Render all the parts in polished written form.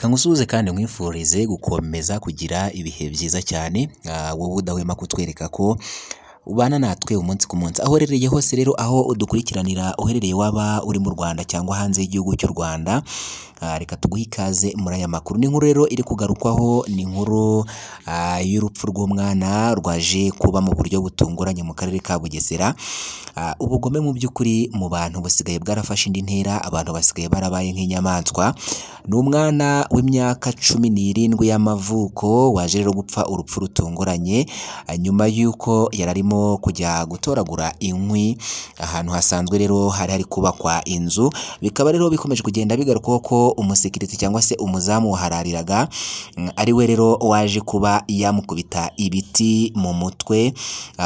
Reka ngusuhuze kandi nkwifurize gukomeza kugira ibihe byiza cyane, wowe udahwema kutwereka ko ubana natwe umunsi ku munsi aho uherereye hose. Rero aho udukurikiranira uherereye, waba uri mu Rwanda cyangwa hanze y'igihugu cy'u Rwanda, reka tuguhe ikaze muri aya makuru. Ni inkuru rero iri kugarukwaho, ni inkuru y'urupfu rw'umwana rwaje kuba mu buryo butunguranye mu karere ka Bugesera. Ubugome mu by'ukuri mu bantu busigaye bwarafashe indi ntera, abantu basigaye barabaye nk'inyamaswa. Ni umwana w'imyaka 17 y'amavuko waje rero gupfa urupfu rutunguranye, nyuma y'uko yararimo kujya gutoragura inkwi ahantu hasanzwe rero hari kubakwa inzu. Bikaba rero bikomeje kugenda bigarukaho ko umusekirite cyangwa se umuzamu waharariraga ari we rero waje kuba yamukubita ibiti mu mutwe.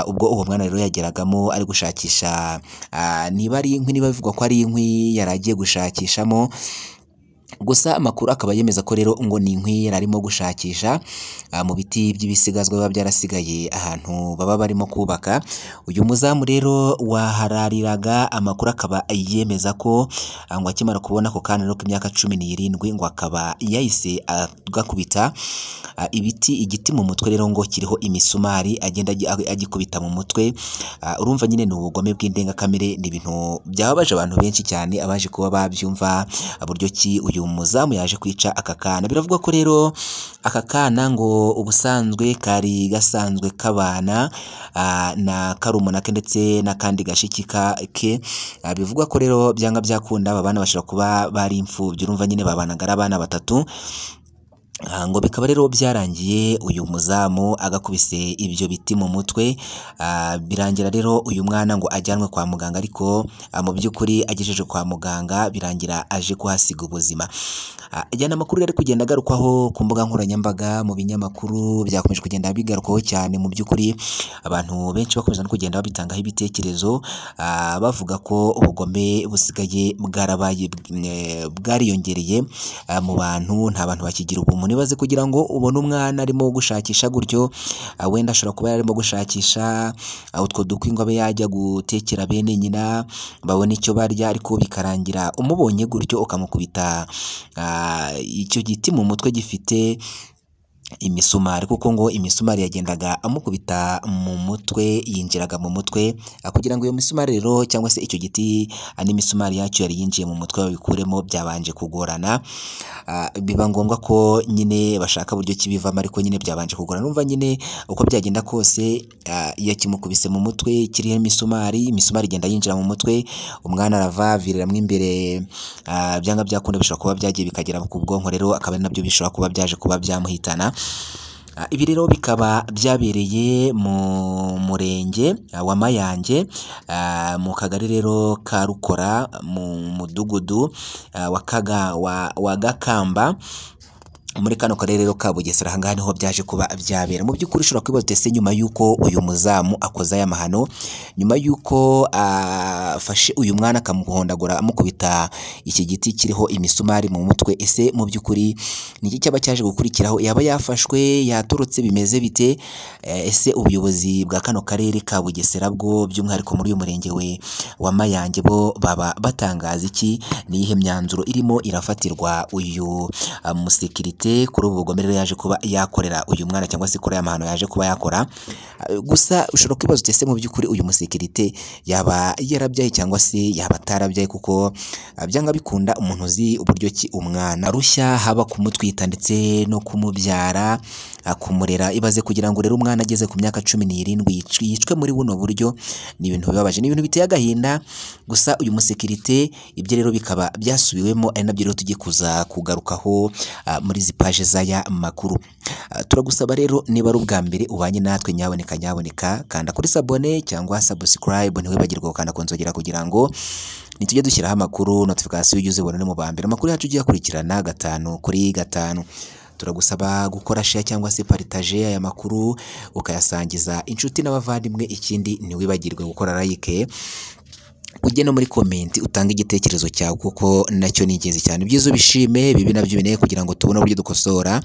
Ubwo uwo mwana rero yageragamo ari gushakisha niba ari inkwi, niba bivugwa ko ari inkwi yaragiye gushakishamo. Gusa amakuru akaba yemeza ko rero ngo ni inkwi yararimo gushakisha mu biti by'ibisigazwa biba byarasigaye ahantu baba barimo kubaka. Uyu muzamu rero waharariraga, amakuru akaba yemeza ko ngo akimara kubona ako kana rero k'imyaka 17 ngo akaba yahise agakubita igiti mu mutwe rero ngo kiriho imisumari, agenda agikubita mu mutwe. Urumva nyine ni ubugome bw'indengakamere, ni ibintu byababaje abantu benshi cyane abaje kuba babyumva buryo ki uyu muzamu yaje kwica aka kana. Biravuga ko rero aka kana ngo ubusanzwe kari gasanzwe kabana na karumuna ke ndetse n'akandi gashiki ke. Bivugwa ko rero byanga byakunda aba bana bashobora kuba bari imfubyi. Urumva nyine babanaga ari abana batatu. Ngo bikaba rero byarangiye uyu muzamu agakubise ibyo biti mu mutwe. Birangira rero uyu mwana ngo ajyanwe kwa muganga, ariko mu by'ukuri agejeje kwa muganga birangira aje kuhasiga ubuzima. Ajyana amakuru yari kugenda agarukwaho ku mbuga nkoranyambaga, mu binyamakuru byakomeje kugenda bigarukwaho cyane. Mu by'ukuri abantu benshi bakomeza no kugenda babitangaho ibitekerezo, bavuga ko ubugome busigaye bwariyongereye mu bantu. Nta bantu bakigira ubumuntu. Nibaze kugira ngo ubone umwana arimo gushakisha gutyo, wenda ashobora kuba yarimo gushakisha utwo dukwi ngo abe yajya gutekera bene nyina babone icyo barya, ariko bikarangira umubonye gutyo ukamukubita icyo giti mu mutwe gifite imisumari, kuko ngo imisumari yagendaga amukubita mu mutwe, yinjiraga mu mutwe. Kugira ngo iyo misumari rero cyangwa se icyo giti n'imisumari yacyo yari yinjiye mu mutwe babikuremo byabanje kugorana. Biba ngombwa ko nyine bashaka buryo kibivamo, ariko nyine byabanje kugorana. Numva nyine uko byagenda kose yakimukubise mu mutwe kiriho imisumari igenda yinjira mu mutwe, umwana arava viriramo imbere. Byanga byakunda bishobora kuba byagiye bikagera ku bwonko, rero akaba ari nabyo bishobora kuba byaje kuba byamuhitana. Ibi rero bikaba byabereye mu murenge wa Mayange, mu kagari rero ka Rukora, mu mudugudu wa Gakamba, muri kano karere rero ka Bugesera. Aha ngaha niho byaje kuba byabera. Mu by'ukuri ushobora kwibaza ese nyuma y'uko uyu muzamu akoze aya mahano, nyuma y'uko afashe uyu mwana akamuhondagura amukubita iki giti kiriho imisumari mu mutwe, ese mu by'ukuri ni iki cyaba cyaje gukurikiraho? Yaba yafashwe, yatorotse, bimeze bite? Ese ubuyobozi bwa kano karere ka Bugesera bwo by'umwihariko muri uyu murenge wa Mayange bo baba batangaza iki? Ni iyihe myanzuro irimo irafatirwa uyu musekirite kuri ubu bugome rero yaje kuba yakorera uyu mwana, cyangwa se kuri aya mahano yaje kuba yakora? Gusa ushobora kwibaza ese mu by'ukuri uyu musekirite yaba yarabyaye cyangwa se yaba atarabyaye, kuko byanga bikunda umuntu uzi uburyo ki umwana rushya, haba kumutwita ndetse no kumubyara, kumurera. Ibaze kugira ngo rero umwana ageze ku myaka 17 yicwe muri buno buryo, ni ibintu bibabaje, ni ibintu biteye agahinda. Gusa uyu musekirite ibyo rero bikaba byasubiwemo, ari nabyo rero tugiye kuza kugarukaho muri izi paje z'aya makuru. Turagusaba rero niba ari ubwa mbere ubanye natwe, nyaboneka kanda kuri sabone cyangwa subscribe, ntiwibagirwe gukanda ku nzogera kugira ngo nitujye dushyiraho amakuru notification ujye uzibona mu bambere. Amakuru yacu ugiye akurikirana 5 kuri 5. Turagusaba gukora share cyangwa se partage aya makuru ukayasangiza inshuti n'abavandimwe. Ikindi ntiwibagirwe gukora like ujye no muri komenti utanga igitekerezo cyawe kuko nacyo ni ingenzi cyane. Ibyiza ubishime, bibi nabyo bineye kugira ngo tubone uburyo dukosora,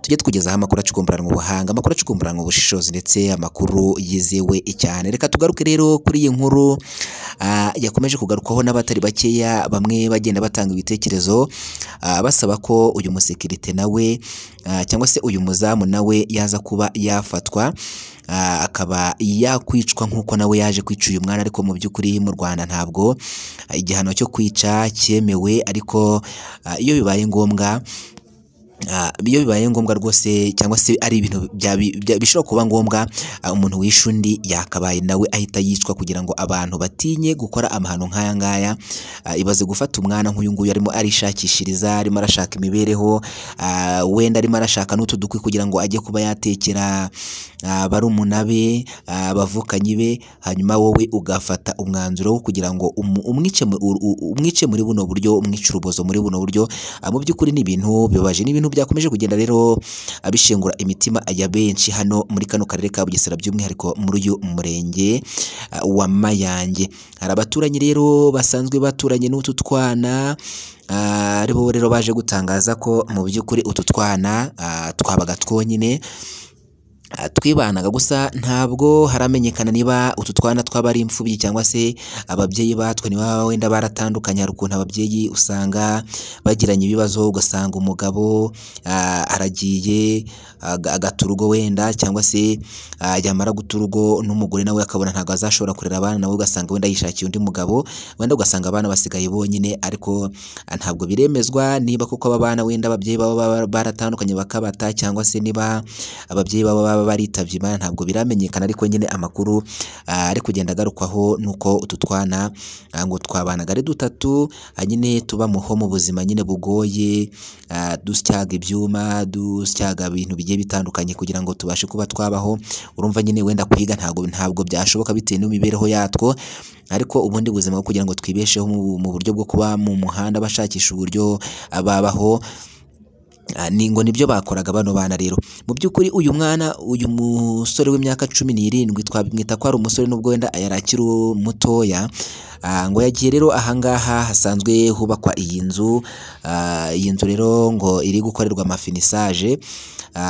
tujye tukugezaho amakuru acukumburanwa ubuhanga, amakuru acukumburanwa ubushishozi ndetse amakuru yizewe cyane. Reka tugaruke rero kuri iyi nkuru yakomeje kugarukwaho n'abatari bakeya, bamwe bagenda batanga ibitekerezo basaba ko uyu musekirite nawe cyangwa se uyu muzamu nawe yaza kuba yafatwa akaba yakwicwa nk'uko nawe yaje kwica uyu mwana, ariko mu by'ukuri mu Rwanda ntabwo igihano cyo kwica cyemewe, ariko iyo bibaye ngombwa rwose cyangwa se ari ibintu bishobora kuba ngombwa, umuntu wishe undi yakabaye nawe ahita yicwa kugira ngo abantu batinye gukora amahano nk'aya ngaya. Ibaze gufata umwana nk'uyu nguyu arimo arishakishiriza, arimo arashaka imibereho, wenda arimo arashaka n'utu dukwi kugira ngo ajye kuba yatekera barumuna be, bavukanyi be, hanyuma wowe ugafata umwanzuro wo kugira ngo umwice muri buno buryo, umwice urubozo muri buno buryo. Mu by'ukuri ni ibintu bibabaje, ni ibintu byakomeje kugenda rero abishengura imitima ya benshi hano muri kano karere ka Bugesera, by'umwihariko muri uyu murenge wa Mayange. Hari abaturanyi rero basanzwe baturanye n'utu twana, aribo rero baje gutangaza ko mu by'ukuri utu twana twabaga twonyine twibanaga, gusa ntabwo haramenyekana niba utu twana twaba ari imfubyi cyangwa se ababyeyi batwo niba wenda baratandukanye. Hari ukuntu ababyeyi usanga bagiranye ibibazo, ugasanga umugabo aragiye agata urugo wenda, cyangwa se yamara guta urugo n'umugore nawe akabona ntabwo azashobora kurera abana, nawe ugasanga wenda yishakiye undi mugabo, wenda ugasanga abana basigaye bonyine, ariko ntabwo biremezwa niba koko aba bana wenda ababyeyi baba baratandukanye bakabata, cyangwa se niba ababyeyi baba baritabye Imana, ntabwo biramenyekana. Ariko nyine amakuru ari kugenda agarukwaho nuko utu twana ngo twabanaga ari dutatu, nyine tuba mu buzima nyine bugoye, dusyaga ibyuma, dusyaga ibintu bigiye bitandukanye kugira ngo tubashe kuba twabaho. Urumva nyine wenda kwiga ntabwo byashoboka bitewe n'imibereho yatwo, ariko ubundi buzima bwo kugira ngo twibesheho mu buryo bwo kuba mu muhanda bashakisha uburyo babaho, nibyo bakoraga bano bana. Rero mu by'ukuri uyu musore w'imyaka 17, twabimwita ko ari umusore nubwo wenda yari akiri mutoya, ngo yagiye rero ahangaha hasanzwe hubakwa iyi nzu rero ngo iri gukorerwa amafinisaje,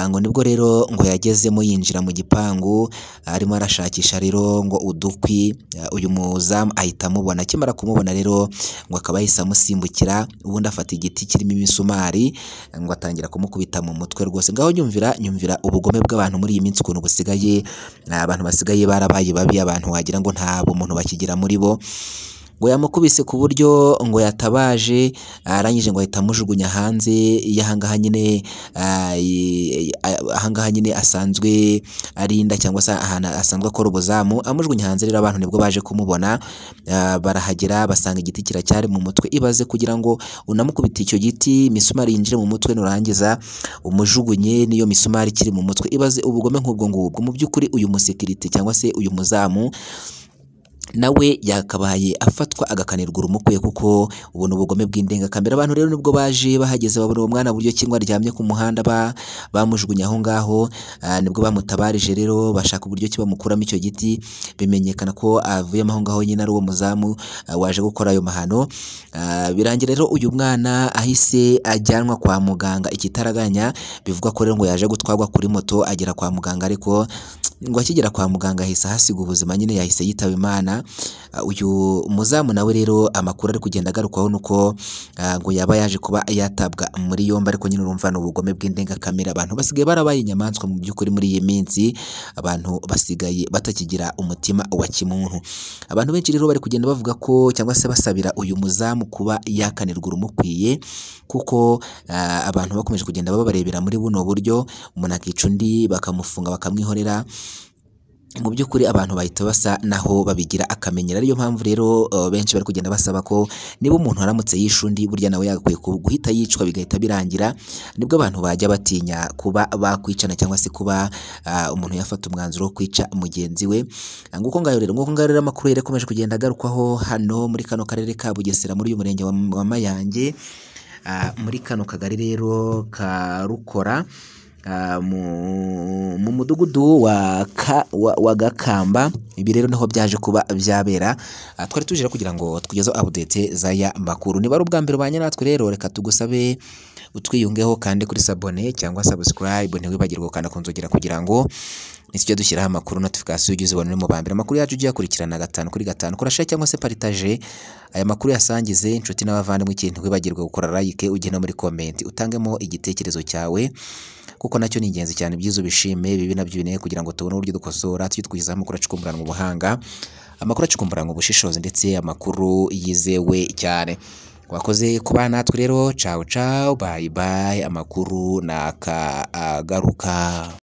ngo nibwo rero ngo yagezemo yinjira mu gipangu, arimo arashakisha rero ngo udukwi, uyu muzamu ahita amubona. Akimara kumubona rero ngo akaba yahise amusimbukira, ubundi afata igiti kirimo imisumari ngo atangira kumukubita mu mutwe rwose. Ngaho nyumvira ubugome bw'abantu muri iyi minsi ukuntu busigaye, abantu basigaye barabaye babi, abantu wagira ngo nta bumuntu bakigira muri bo. Ngo yamukubise ku buryo ngo yatabaje, arangije ngo ahita amujugunya hanze y'ahangaha nyine asanzwe arinda, cyangwa se ahantu asanzwe akora ubuzamu, amujugunya hanze. Rero abantu nibwo baje kumubona, barahagera basanga igiti kiracyari mu mutwe. Ibaze kugira ngo unamukubita icyo giti, imisumari yinjire mu mutwe, nurangiza umujugunye n'iyo misumari ikiri mu mutwe. Ibaze ubugome nk'ubwo ngubwo. Mu by'ukuri uyu musekirite cyangwa se uyu muzamu nawe yakabaye afatwa agakanirwa urumukwiye, kuko ubona ubugome bw'indengakamere. Abantu rero nibwo baje bahageze babona uwo mwana buryo ki aryamye ku muhanda, bamujugunya aho ngaho, nibwo bamutabarije rero bashaka uburyo ki bamukuramo icyo giti, bimenyekana ko avuyemo aho ngaho nyine ari uwo muzamu waje gukora ayo mahano. Birangira rero uyu mwana ahise ajyanwa kwa muganga ikitaraganya, bivugwa ko rero ngo yaje gutwarwa kuri moto agera kwa muganga, ariko ngo akigera kwa muganga ahise ahasiga ubuzima, nyine yahise yitaba Imana. Uyu muzamu nawe rero amakuru ari kugenda agarukwaho nuko ngo yaba yaje kuba yatabwa muri yombi, ariko nyine urumva n'ubugome bw'indengakamere. Abantu basigaye barabaye inyamaswa mu by'ukuri muri iyi minsi, abantu basigaye batakigira umutima wa kimuntu. Abantu benshi rero bari kugenda bavuga ko, cyangwa se basabira uyu muzamu kuba yakanirwa urumukwiye, kuko abantu bakomeje kugenda babarebera muri buno buryo, umuntu akica undi bakamufunga bakamwihorera. Mu by'ukuri abantu bahita basa naho babigira akamenyero. Ariyo mpamvu rero benshi bari kugenda basaba ko niba umuntu aramutse yishe undi, burya nawe yagakwiye guhita yicwa bigahita birangira, nibwo abantu bajya batinya kuba bakwicana, cyangwa se kuba umuntu yafata umwanzuro wo kwica mugenzi we. Nguko ngayo rero amakuru yakomeje kugenda agarukwaho hano muri kano karere ka Bugesera, muri uyu murenge wa Mayange, muri kano kagari rero ka Rukora. mu mudugudu wa Gakamba. Ibi rero niho byaje kuba byabera. Twari tuje kugira ngo tugezeho update z'aya makuru. Niba ari ubwa mbere ubanye natwe rero reka tugusabe utwiyungeho kandi kuri sabone cyangwa subscribe, ntiwibagirwe kandi kunzogera kugira ngo nitujya dushyiraho amakuru notification ujye uzibona mu bambere. Amakuru yacu ugiye akurikirana 5 kuri 5. Kora share cyangwa se partage aya makuru yasangize inshuti n'abavandimwe. Ikintu ntiwibagirwe gukora like, ujye no muri comment utangemo igitekerezo cyawe kuko nacyo ni ingenzi cyane. Byiza ubishime, bibi nabyo bineye kugira ngo tubone uburyo dukosora tuyitwizaho amakuru acukumburana mu buhanga, amakuru acukumburana mu bushishozi ndetse amakuru yizewe cyane. Wakoze kuba natwe rero, ciao ciao, bye bye. Amakuru nakagaruka.